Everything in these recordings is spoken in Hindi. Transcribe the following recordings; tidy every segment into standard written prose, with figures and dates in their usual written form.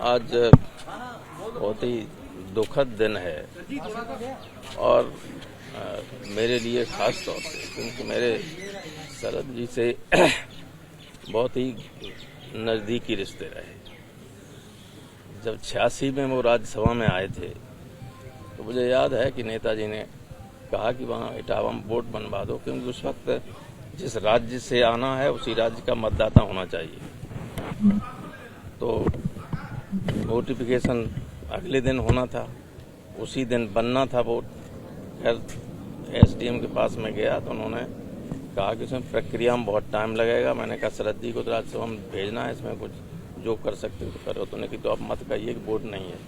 आज बहुत ही दुखद दिन है और मेरे लिए खास तौर से, क्योंकि मेरे शरद जी से बहुत ही नज़दीकी रिश्ते रहे। जब 86 में वो राज्यसभा में आए थे तो मुझे याद है कि नेताजी ने कहा कि वहाँ इटावा में वोट बनवा दो, क्योंकि उस वक्त जिस राज्य से आना है उसी राज्य का मतदाता होना चाहिए। तो नोटिफिकेशन अगले दिन होना था, उसी दिन बनना था वोट। खैर एसडीएम के पास में गया तो उन्होंने कहा कि इसमें प्रक्रिया में बहुत टाइम लगेगा। मैंने कहा शरद जी को तो राज्यसभा में भेजना है, इसमें कुछ जो कर सकते हो तो करो। तो उन्होंने कि तो आप मत कहिए कि वोट नहीं है।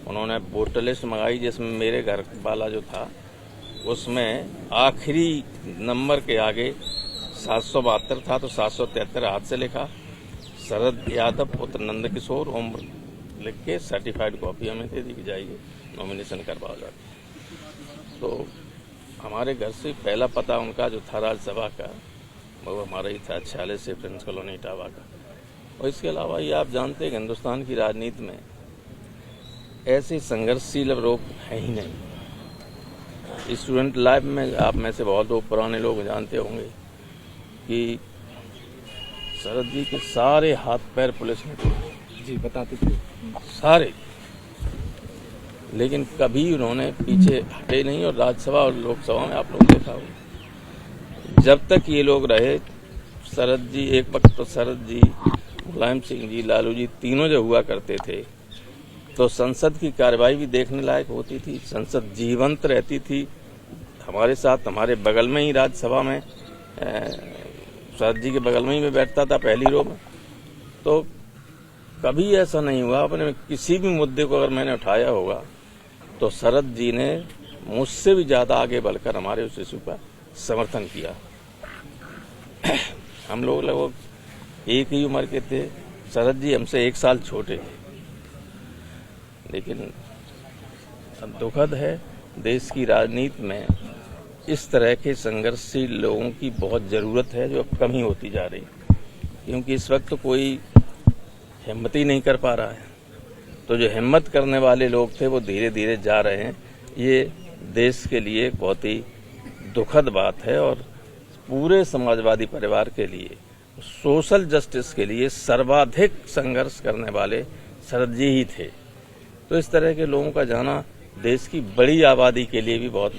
उन्होंने वोटर लिस्ट मंगाई, जिसमें मेरे घर वाला जो था उसमें आखिरी नंबर के आगे 772 था, तो 773 हाथ से लिखा, शरद यादव पुत्र नंद किशोर उम्र लिख के सर्टिफाइड कॉपी हमें दे दी जाइए, नॉमिनेशन करवाओ जाके। तो हमारे घर से पहला पता उनका जो था राज्यसभा का, वो हमारा ही था 46 से फ्रेंड्स कॉलोनी इटावा का। और इसके अलावा ये आप जानते हैं कि हिंदुस्तान की राजनीति में ऐसे संघर्षशील लोग हैं ही नहीं। स्टूडेंट लाइफ में आप में से बहुत लोग पुराने लोग जानते होंगे कि शरद जी के सारे हाथ पैर पुलिस ने तोड़े। जी बताते थे सारे, लेकिन कभी उन्होंने पीछे हटे नहीं। और राज्यसभा और लोकसभा में आप लोग देखा हो, जब तक ये लोग रहे, शरद जी, एक वक्त तो शरद जी, मुलायम सिंह जी, लालू जी तीनों जो हुआ करते थे तो संसद की कार्यवाही भी देखने लायक होती थी, संसद जीवंत रहती थी। हमारे साथ हमारे बगल में ही राज्यसभा में शरद जी के बगल में ही मैं बैठता था पहली रो में। तो कभी ऐसा नहीं हुआ, अपने किसी भी मुद्दे को अगर मैंने उठाया होगा तो शरद जी ने मुझसे भी ज्यादा आगे बढ़कर हमारे उस इशू का समर्थन किया। हम लोग लगभग एक ही उम्र के थे, शरद जी हमसे 1 साल छोटे थे। लेकिन दुखद है, देश की राजनीति में इस तरह के संघर्षशील लोगों की बहुत जरूरत है, जो अब कम ही होती जा रही, क्योंकि इस वक्त कोई हिम्मत ही नहीं कर पा रहा है। तो जो हिम्मत करने वाले लोग थे वो धीरे धीरे जा रहे हैं। ये देश के लिए बहुत ही दुखद बात है और पूरे समाजवादी परिवार के लिए, सोशल जस्टिस के लिए सर्वाधिक संघर्ष करने वाले शरद जी ही थे। तो इस तरह के लोगों का जाना देश की बड़ी आबादी के लिए भी बहुत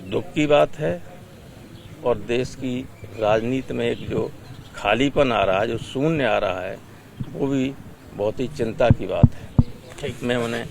दुख की बात है और देश की राजनीति में एक जो खालीपन आ रहा है, जो शून्य आ रहा है, वो भी बहुत ही चिंता की बात है। मैं उन्हें